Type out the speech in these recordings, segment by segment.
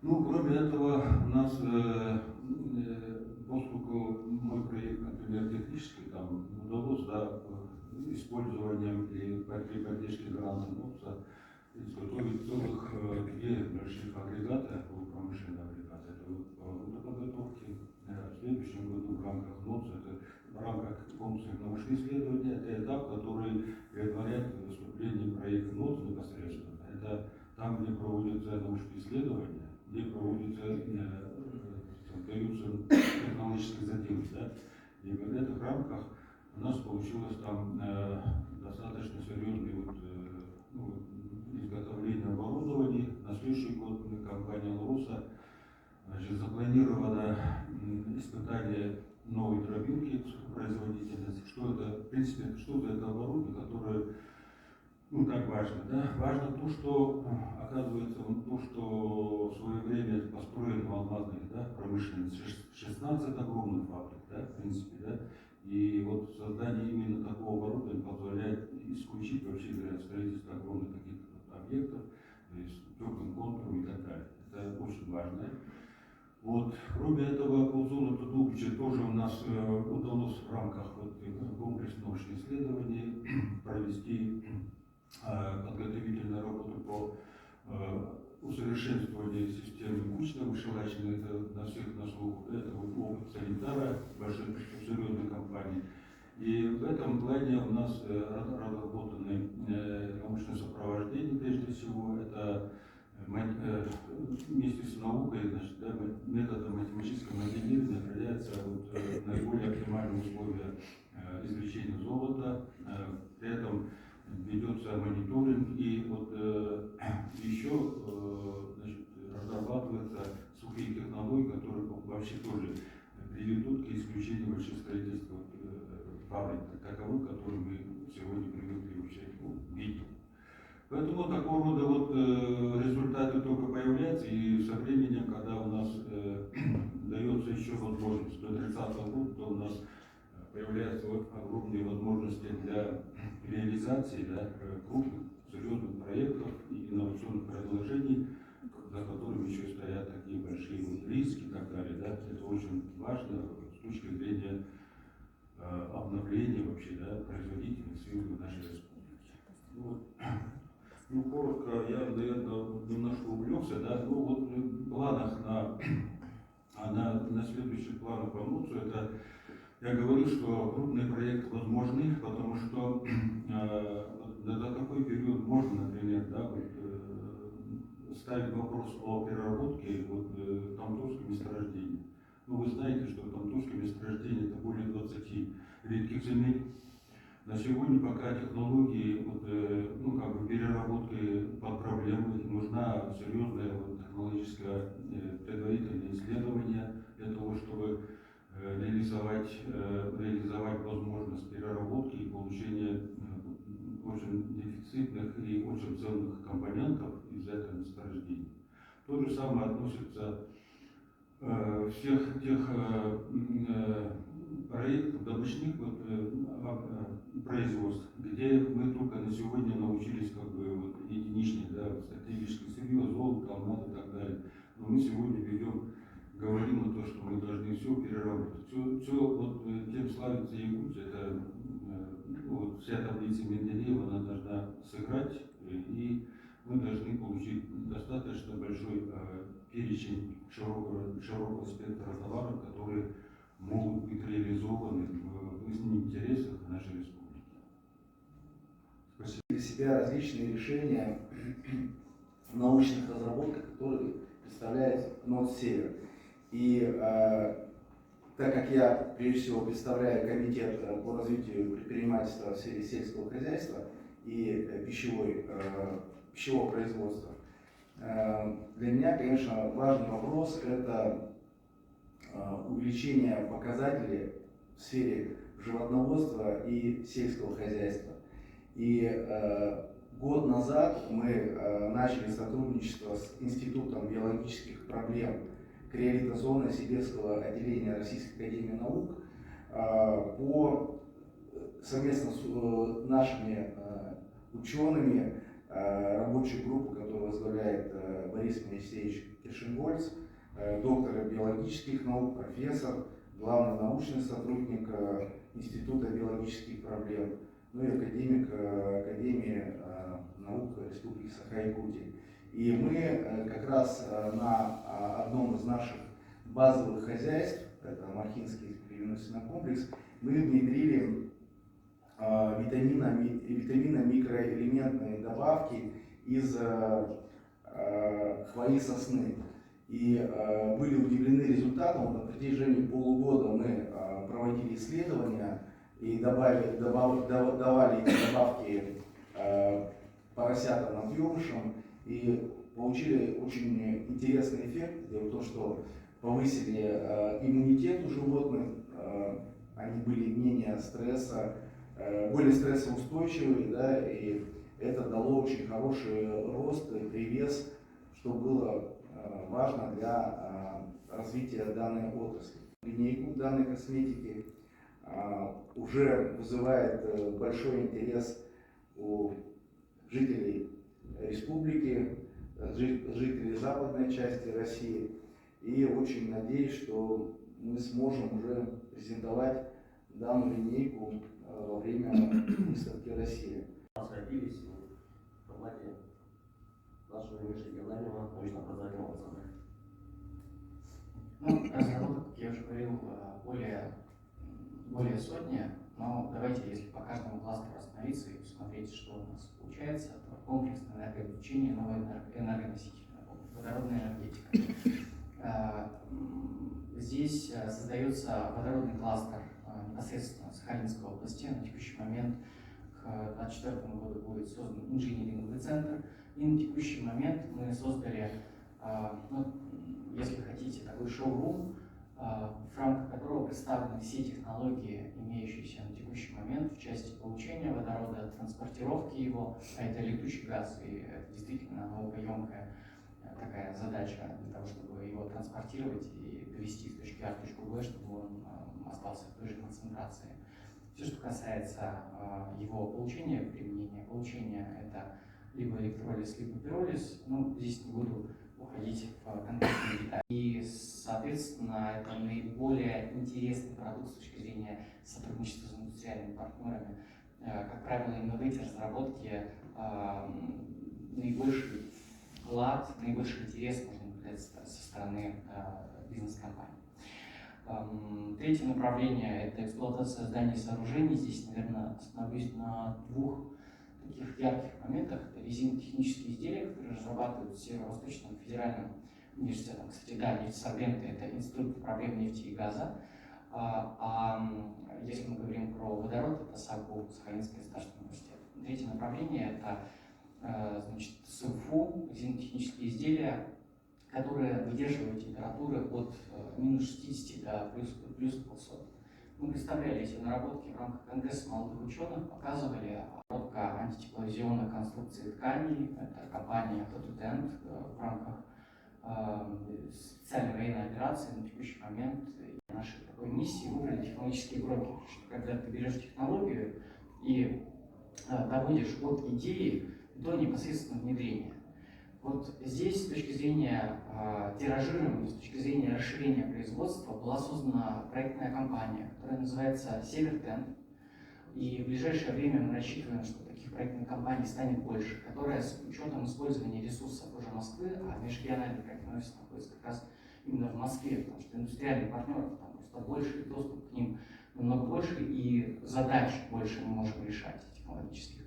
Ну, кроме этого, у нас, поскольку мой проект, например, технический, там удалось, да, использованием и при поддержке гранта НОЦа изготовить целых две больших агрегата, промышленные агрегаты. Это вот по водоподготовке. В следующем году в рамках НОЦа, это в рамках конкурсных научных исследований, это этап, который предваряет выступление проекта НОЦ непосредственно. Это там, где проводятся научные исследования, где проводятся, даются технологические задержки, да? И в этих рамках у нас получилось там достаточно серьезное изготовление оборудования. На следующий год компания «Лоруса» запланировано испытание новой дробилки производительности. Что это, в принципе, что это оборудование, которое, ну, так важно, да? Важно то, что, оказывается, то, что в свое время построено в алмазной, да, промышленности, 16 огромных фабрик, да, в принципе, да? И вот создание именно такого оборудования позволяет исключить, вообще говоря, строительство огромных таких объектов, то есть теплым контуром и так далее. Это очень важно. Вот. Кроме этого, по золоту Дубича тоже у нас удалось в рамках комплексных научных исследований провести подготовительную работу по усовершенствованию системы кучно-вышелачной. Это на всех на слуху. Это вот опыт Солидара, большой серьезной компании. И в этом плане у нас разработаны научное сопровождение, прежде всего, это вместе с наукой, значит, да, методом математического моделирования определяются наиболее оптимальные условия извлечения золота. При этом ведется мониторинг, и вот еще значит, разрабатываются сухие технологии, которые вообще тоже приведут к исключению больших строительств фабрик, таковых, которые мы сегодня привыкли вообще видеть. Поэтому такого рода результаты только появляются, и со временем, когда у нас дается еще возможность до 30-го года, то у нас появляются огромные возможности для реализации, да, крупных, серьезных проектов и инновационных предложений, за которыми еще стоят такие большие риски и так далее. Да. Это очень важно с точки зрения обновления вообще, да, производительных сил в нашей республике. Ну, коротко, я, наверное, немножко увлекся, да, ну вот в планах на следующих планах по НУЦу, это я говорю, что крупные проекты возможны, потому что за такой период можно, например, да, ставить вопрос о переработке тамтурского месторождения. Ну, вы знаете, что тамтурское месторождение это более 20 редких земель. На сегодня пока технологии переработки под проблемой нужна серьезное технологическое предварительное исследование для того, чтобы реализовать возможность переработки и получения очень дефицитных и очень ценных компонентов из этого месторождения. То же самое относится всех тех проектов, добычных производств, где мы только на сегодня научились единичные, да, стратегические сырье, золото, алмаз и так далее. Но мы сегодня говорим о том, что мы должны все переработать. Все тем славится Якутия, это вся таблица Менделеева, она должна сыграть, и мы должны получить достаточно большой перечень широкого спектра товаров, которые могут быть реализованы в интересах нашей республики. Спасибо. Для себя различные решения научных разработок, которые представляет НОЦ Север. И так как я прежде всего представляю комитет по развитию предпринимательства в сфере сельского хозяйства и пищевого производства, для меня, конечно, важный вопрос – это увеличение показателей в сфере животноводства и сельского хозяйства. И год назад мы начали сотрудничество с Институтом биологических проблем Криолитозонно-Сибирского отделения Российской академии наук совместно с нашими учеными рабочую группу, которую возглавляет Борис Моисеевич Кишингольц, доктор биологических наук, профессор, главный научный сотрудник Института биологических проблем, ну и академик Академии наук Республики Саха-Якутия. И мы как раз на одном из наших базовых хозяйств, это Мархинский переносный комплекс, мы внедрили витаминно-микроэлементные добавки из хвои сосны. И были удивлены результатом. На протяжении полугода мы проводили исследования и давали эти добавки поросятам надъемышам и получили очень интересный эффект. Дело в том, что повысили иммунитет у животных, они были менее более стрессоустойчивые, да, и это дало очень хороший рост и привес, что было важно для развития данной отрасли. Линейку данной косметики уже вызывает большой интерес у жителей республики, жителей западной части России. И очень надеюсь, что мы сможем уже презентовать данную линейку во время выставки России. Сходились в формате нашего межрегионального научно-образовательного центра. Ну, разработок, как я уже говорил, более сотни, но давайте, если по каждому кластеру остановиться и посмотреть, что у нас получается, то комплексное энергообеспечение, новый энергоноситель, водородная энергетика. Здесь создается водородный кластер непосредственно в Сахалинской области. На текущий момент к 2024 году будет создан инжиниринговый центр. И на текущий момент мы создали, ну, если хотите, такой шоурум, в рамках которого представлены все технологии, имеющиеся на текущий момент в части получения водорода, транспортировки его, а это летучий газ, и это действительно наукоемкая такая задача для того, чтобы его транспортировать и довести с точки А в точку Б, чтобы он остался в той же концентрации. Все, что касается его получения, применения, получения, это либо электролиз, либо пиролиз. Ну, здесь не буду уходить в конкретные детали. И, соответственно, это наиболее интересный продукт с точки зрения сотрудничества с индустриальными партнерами. Как правило, именно в эти разработки наибольший вклад, наибольший интерес можно наблюдать со стороны бизнес-компаний. Третье направление – это эксплуатация зданий и сооружений. Здесь, наверное, остановлюсь на двух таких ярких моментах. Это резинотехнические изделия, которые разрабатывают в Северо-Восточном федеральном университете. Кстати, да, нефтесорбенты – это Институт проблем нефти и газа. Если мы говорим про водород, это САГУ, Сахалинский государственный университет. Третье направление – это СУФУ, резинотехнические изделия, которые выдерживают температуры от минус 60 до плюс 200. Мы представляли эти наработки в рамках Конгресса молодых ученых, показывали разработка антитепловизионных конструкций тканей. Это компания Totutend в рамках специальной военной операции на текущий момент нашей такой миссии выбрали технологические гроки. Когда ты берешь технологию и доводишь от идеи до непосредственного внедрения. Вот здесь, с точки зрения тиражирования, с точки зрения расширения производства, была создана проектная компания, которая называется Севертенд. И в ближайшее время мы рассчитываем, что таких проектных компаний станет больше, которая с учетом использования ресурсов уже Москвы, а межрегиональный проектный офис находится как раз именно в Москве, потому что индустриальных партнеров там просто больше, и доступ к ним намного больше, и задач больше мы можем решать технологических.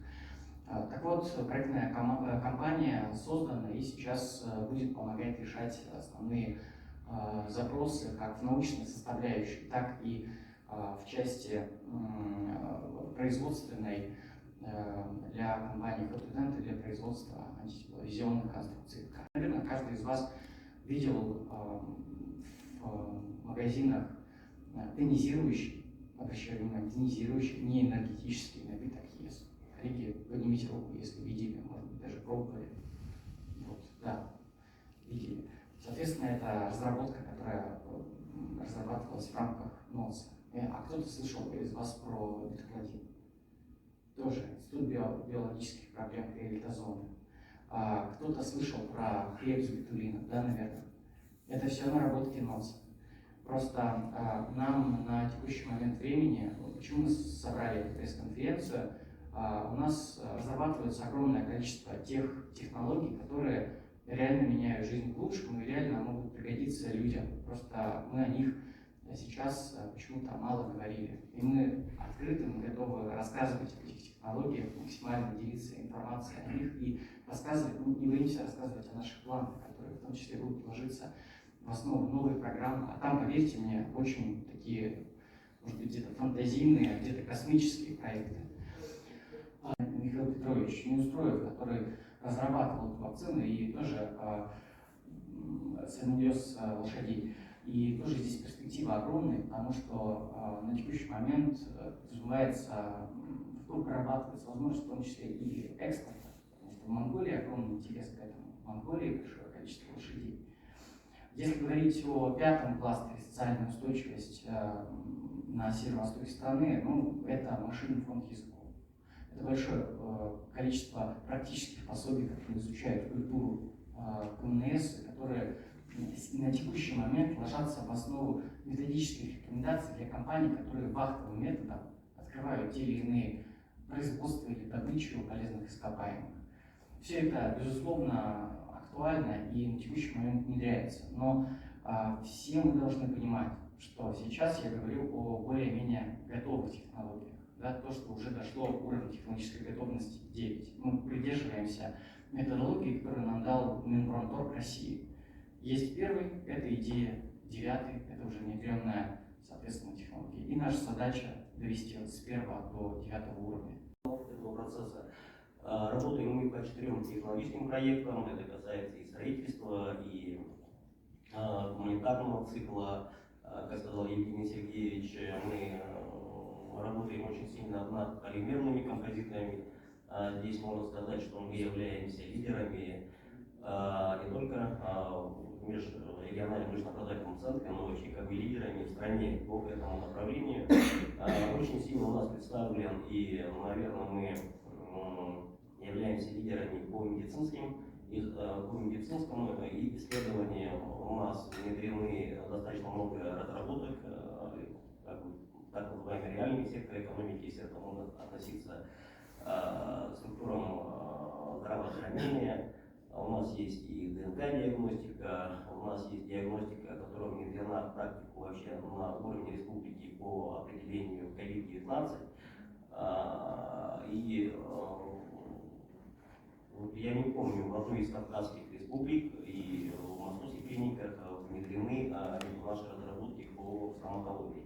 Так вот, проектная компания создана и сейчас будет помогать решать основные запросы как в научной составляющей, так и в части производственной для компании Totutend, для производства антитепловизионных конструкций. Наверное, каждый из вас видел в магазинах тонизирующий, обращаю внимание, тонизирующий, не энергетический напиток ЕС. Коллеги, поднимите руку, если видели, может быть, даже пробовали. Вот, да, видели. Соответственно, это разработка, которая разрабатывалась в рамках НОЦ. А кто-то слышал из вас про бетахлорид? Тоже Институт биологических проблем и элитозоны. Кто-то слышал про хлеб с бетулином, да, наверное. Это все наработки НОЦ. Просто нам на текущий момент времени, почему мы собрали эту пресс-конференцию, у нас разрабатывается огромное количество тех технологий, которые реально меняют жизнь к лучшему и реально могут пригодиться людям. Просто мы о них сейчас почему-то мало говорили. И мы открыты, мы готовы рассказывать о этих технологиях, максимально делиться информацией о них и рассказывать, мы не боимся рассказывать о наших планах, которые в том числе будут ложиться в основу новой программы. А там, поверьте мне, очень такие, может быть, где-то фантазийные, где-то космические проекты. Михаил Петрович Неустроев, который разрабатывал эту вакцину и тоже самонес лошадей. И тоже здесь перспектива огромная, потому что на текущий момент развивается, прорабатывается возможность в том числе и экспорта. Потому что в Монголии огромный интерес к этому. В Монголии большое количество лошадей. Если говорить о пятом кластере социальная устойчивость на северо-востоке страны, ну, это машинный фонд языков. Это большое количество практических пособий, которые изучают культуру КМНС, которые на текущий момент ложатся в основу методических рекомендаций для компаний, которые вахтовым методом открывают те или иные производства или добычу полезных ископаемых. Все это, безусловно, актуально и на текущий момент внедряется. Но все мы должны понимать, что сейчас я говорю о более-менее готовых технологиях. Да, то, что уже дошло к уровню технологической готовности 9. Мы придерживаемся методологии, которую нам дал Минпромторг России. Есть первый, это идея, 9, это уже внедренная, соответственно, технология. И наша задача довести с 1 до 9 уровня. Этого процесса. Работаем мы по 4 технологическим проектам. Это касается и строительства, и гуманитарного цикла. Как сказал Евгений Сергеевич, мы работаем очень сильно над полимерными композитами. Здесь можно сказать, что мы являемся лидерами не только в межрегиональном научно-образовательном центре, но вообще как бы лидерами в стране по этому направлению. Очень сильно у нас представлен, и, наверное, мы являемся лидерами по медицинскому исследованию. У нас внедрены достаточно много разработок, так называемый реальный сектор экономики, если это можно относиться к структурам здравоохранения. У нас есть и ДНК-диагностика, у нас есть диагностика, которая внедрена в практику вообще на уровне республики по определению COVID-19. И я не помню, в одной из кавказских республик и в московских клиниках внедрены наши разработки по стоматологии.